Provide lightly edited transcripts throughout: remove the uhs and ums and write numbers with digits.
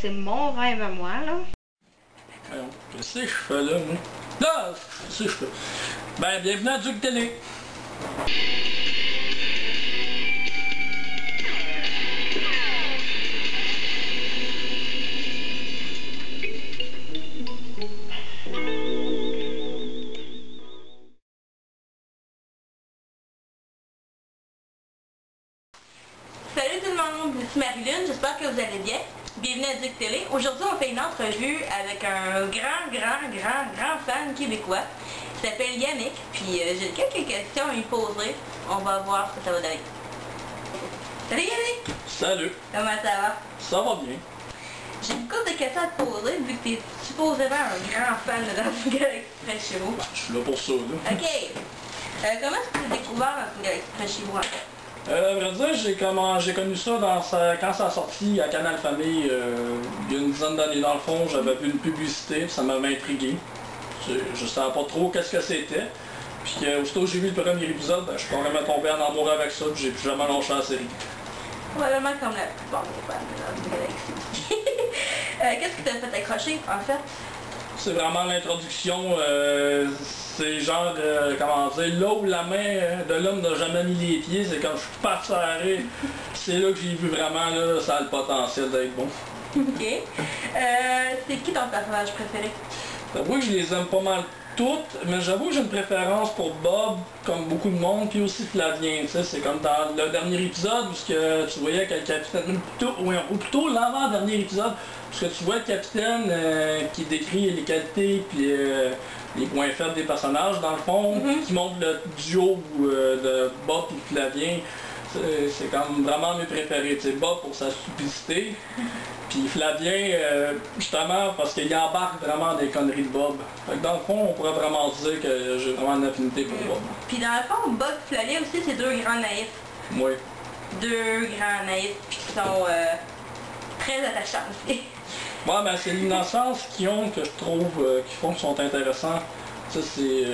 c'est mon rêve à moi, là. Qu'est-ce que je fais là, moi? Là, qu'est-ce que je fais? Ben, bienvenue à Duc Télé. Salut tout le monde, c'est Marie-Lune, j'espère que vous allez bien. Bienvenue à Duc Télé. Aujourd'hui, on fait une entrevue avec un grand fan québécois. Il s'appelle Yannick, puis j'ai quelques questions à lui poser. On va voir ce que ça va donner. Salut Yannick! Salut! Comment ça va? Ça va bien. J'ai une couple de questions à te poser, vu que tu es supposément un grand fan de Dans une Galaxie Près de chez vous. Je suis là pour ça, là. Ok. Comment est-ce que tu as découvert Dans une Galaxie Près de chez vous, en fait? À vrai dire, j'ai connu ça quand ça a sorti à Canal Famille, il y a une dizaine d'années dans le fond, j'avais vu une publicité, ça m'avait intrigué. Je savais pas trop qu'est-ce que c'était. Puis aussitôt que j'ai vu le premier épisode, je suis carrément tombé en amour avec ça, puis j'ai plus jamais lâché la série. Probablement comme la plupart des fans de Dans une Galaxie. Qu'est-ce qui t'a fait accrocher, en fait? C'est vraiment l'introduction, c'est genre, comment dire, là où la main de l'homme n'a jamais mis les pieds, c'est quand je suis pas serré. C'est là que j'ai vu vraiment, là, ça a le potentiel d'être bon. Ok. C'est qui ton personnage préféré? J'avoue que je les aime pas mal toutes, mais j'avoue que j'ai une préférence pour Bob, comme beaucoup de monde, puis aussi Flavien, tu sais, c'est comme dans le dernier épisode, où tu voyais que le capitaine, ou plutôt l'avant-dernier épisode, parce que tu vois le capitaine qui décrit les qualités, puis les points faibles des personnages, dans le fond, qui montre le duo de Bob et Flavien, c'est comme vraiment mes préférés, tu sais, Bob pour sa stupidité, puis Flavien, justement, parce qu'il embarque vraiment des conneries de Bob. Fait que dans le fond, on pourrait vraiment dire que j'ai vraiment une affinité pour Bob. Puis dans le fond, Bob et Flavien aussi, c'est deux grands naïfs. Oui. Deux grands naïfs qui sont très attachants aussi. Ouais, ben c'est l'innocence qu'ils ont que je trouve qui font qu'ils sont intéressants. Ça, c'est,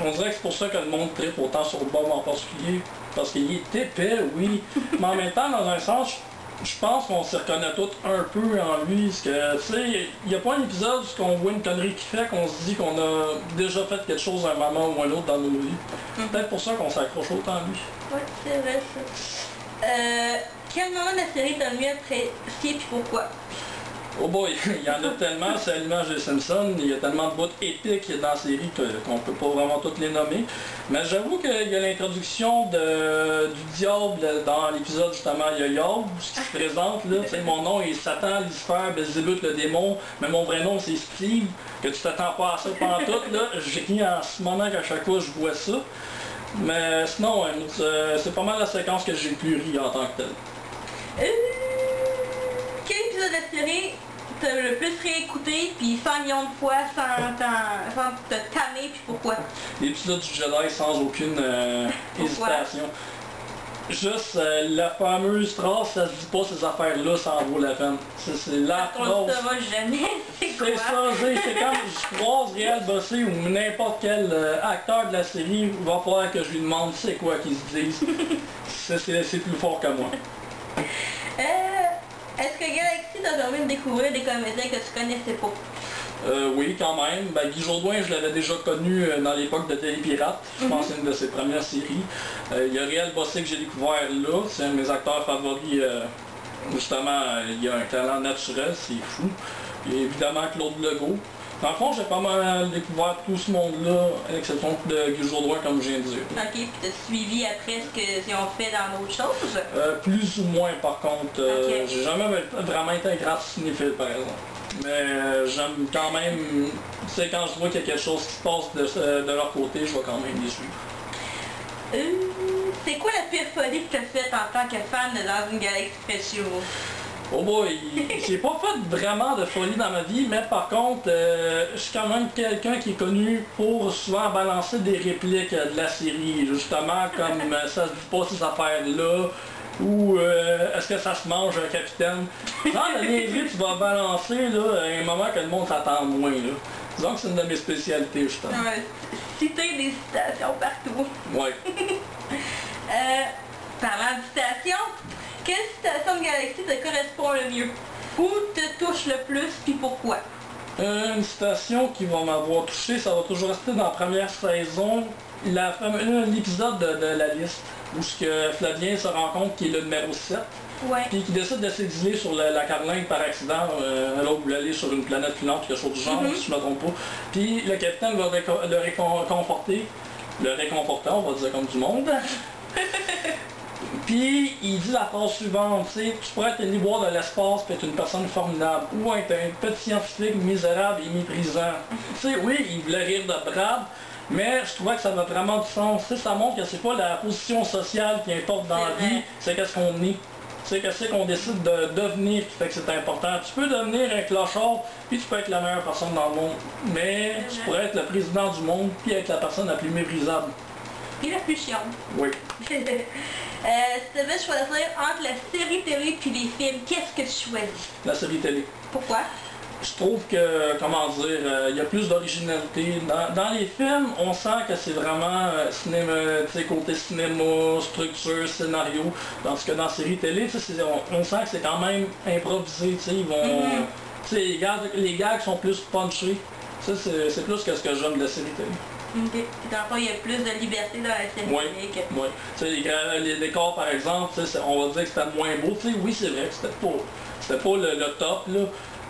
on dirait que c'est pour ça que le monde tripe autant sur Bob en particulier. Parce qu'il est épais, oui. Mais en même temps, dans un sens, je pense qu'on s'y reconnaît tous un peu en lui. Parce que, tu sais, il n'y a pas un épisode où on voit une connerie qu'il fait qu'on se dit qu'on a déjà fait quelque chose à un moment ou à un autre dans nos vies. Peut-être pour ça qu'on s'accroche autant à lui. Oui, c'est vrai ça. Quel moment de la série t'as le mieux apprécié et pourquoi? Oh boy, il y en a tellement, c'est à l'image des Simpsons, il y a tellement de bouts épiques dans la série qu'on peut pas vraiment toutes les nommer. Mais j'avoue qu'il y a l'introduction du diable dans l'épisode justement, il y a Yob, ce qui se présente là, tu sais, mon nom est Satan, Lucifer, Belzébuth le démon, mais mon vrai nom c'est Steve, que tu t'attends pas à ça pendant tout, là, j'ai ri en ce moment qu'à chaque fois je vois ça. Mais sinon, c'est pas mal la séquence que j'ai le plus ri en tant que tel. Quel épisode de la série t'as le plus réécouté, puis 100 millions de fois sans te tanner, puis pourquoi? L'épisode du Jedi sans aucune hésitation. Juste la fameuse phrase, ça se dit pas ces affaires-là, ça en vaut la peine. C'est la phrase. On ne saura jamais, c'est quoi? C'est ça, c'est comme je croise Réal Bossé ou n'importe quel acteur de la série, il va falloir que je lui demande c'est quoi qu'ils se disent. C'est plus fort que moi. Est-ce que Galaxy t'a permis de découvrir des comédiens que tu connaissais pas? Oui, quand même. Ben, Guy Jourdouin, je l'avais déjà connu dans l'époque de Télépirate. Je pense que c'est une de ses premières séries. Il y a Réal Bossé que j'ai découvert là. C'est un de mes acteurs favoris. Justement, il a un talent naturel, c'est fou. Et évidemment Claude Legault. Dans le fond, j'ai pas mal découvert tout ce monde-là, à l'exception de Guy Jourdouin, comme je viens de dire. Ok, puis t'as suivi après ce qu'ils ont fait dans d'autres choses? Plus ou moins, par contre. Okay. J'ai jamais vraiment été un grand cinéphile, par exemple. Mais j'aime quand même, tu sais, quand je vois qu'il y a quelque chose qui se passe de leur côté, je vais quand même les suivre. C'est quoi la pire folie que tu as faite en tant que fan de Dans une Galaxie Près de chez vous? Oh boy, j'ai pas fait vraiment de folie dans ma vie, mais par contre, je suis quand même quelqu'un qui est connu pour souvent balancer des répliques de la série, justement comme ça se dit pas ces affaires-là, ou est-ce que ça se mange un capitaine? Genre la niaiserie tu vas balancer là, à un moment que le monde s'attend moins. Là. Disons que c'est une de mes spécialités justement. Citer des citations partout. Ouais. Parlant de citations, quelle citation de Galaxy te correspond le mieux? Où te touche le plus, puis pourquoi? Une citation qui va m'avoir touché, ça va toujours rester dans la première saison, l'épisode de la liste, où ce que Flavien se rend compte qu'il est le numéro 7, Ouais. puis qu'il décide de s'exiler sur la Caroline par accident, alors voulait aller sur une planète filante, quelque chose du genre, si je ne me trompe pas. Puis le capitaine va le réconforter, on va dire comme du monde. Puis il dit la phrase suivante, tu sais, tu pourrais être un ivoire de l'espace et être une personne formidable, ou être un petit scientifique misérable et méprisant. Tu sais, oui, il voulait rire de Brad, mais je trouvais que ça avait vraiment du sens. Tu sais, ça montre que c'est pas la position sociale qui importe dans la vie, c'est qu'est-ce qu'on est. C'est qu'est-ce qu'on décide de devenir qui fait que c'est important. Tu peux devenir un clochard, puis tu peux être la meilleure personne dans le monde, mais tu pourrais être le président du monde, puis être la personne la plus méprisable. Et la plus chiante. Oui. Si tu devais choisir entre la série télé puis les films, qu'est-ce que tu choisis? La série télé. Pourquoi? Je trouve que, comment dire, il y a plus d'originalité. Dans les films, on sent que c'est vraiment cinéma, côté cinéma, structure, scénario. Tandis que dans la série télé, on sent que c'est quand même improvisé. Ils vont, les gags sont plus punchés. Ça, c'est plus que ce que j'aime de la série télé. Okay. Dans le fond, il y a plus de liberté dans la série télé que... Oui. Les décors, par exemple, on va dire que c'était moins beau. Oui, c'est vrai que c'était pas le top, là.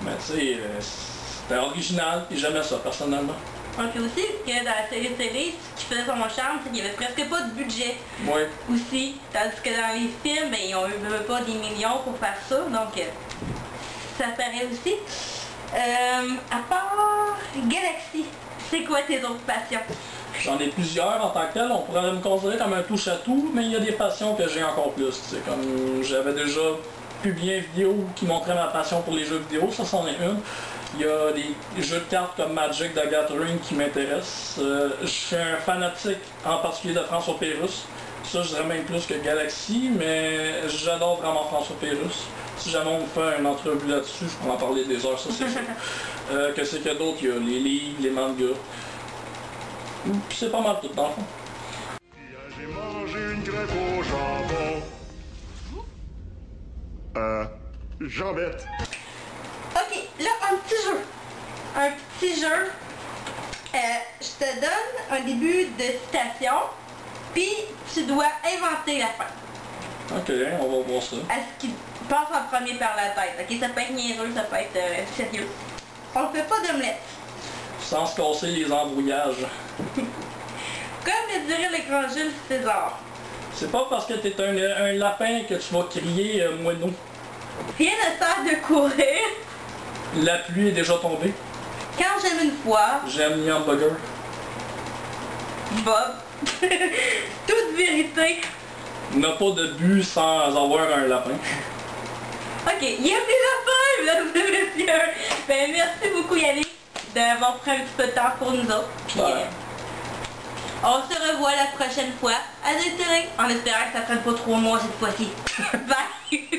Mais c'était original, puis j'aimais ça, personnellement. Puis aussi, que dans la série télé, ce qui faisait son charme, c'est qu'il n'y avait presque pas de budget. Oui. Aussi. Tandis que dans les films, ben, ils ont eu pas des millions pour faire ça, donc ça paraît aussi. À part Galaxy, c'est quoi tes autres passions? J'en ai plusieurs en tant que tel, on pourrait me considérer comme un touche-à-tout, mais il y a des passions que j'ai encore plus. Comme j'avais déjà publié une vidéo qui montrait ma passion pour les jeux vidéo, ça c'en est une. Il y a des jeux de cartes comme Magic the Gathering qui m'intéressent. Je suis un fanatique en particulier de François Pérusse. Ça je dirais même plus que Galaxy, mais j'adore vraiment François Pérusse. Si jamais on me fait une entrevue là-dessus, je pourrais en parler des heures, ça c'est sûr. Qu'est-ce qu'il y a d'autre? Il y a les livres, les mangas. Puis c'est pas mal tout dans le fond. J'ai mangé une crêpe au jambon. Jambette. Ok, là, un petit jeu. Un petit jeu. Je te donne un début de citation, puis tu dois inventer la fin. Ok, on va voir ça. À ce qui passe en premier par la tête. Ok, ça peut être niaiseux, ça peut être sérieux. On ne fait pas d'omelette. Sans se casser les embrouillages. Comme le dirait le grand Jules César. C'est pas parce que t'es un lapin que tu vas crier moineau. Rien ne sert de courir. La pluie est déjà tombée. Quand j'aime une fois, J'aime les hamburgers. Bob. Toute vérité. N'a pas de but sans avoir un lapin. Ok, il y a des affaires, mesdames et messieurs. Ben, merci beaucoup Yannick d'avoir pris un petit peu de temps pour nous autres. Puis, on se revoit la prochaine fois à Déterré, en espérant que ça prenne pas 3 mois cette fois-ci. Bye!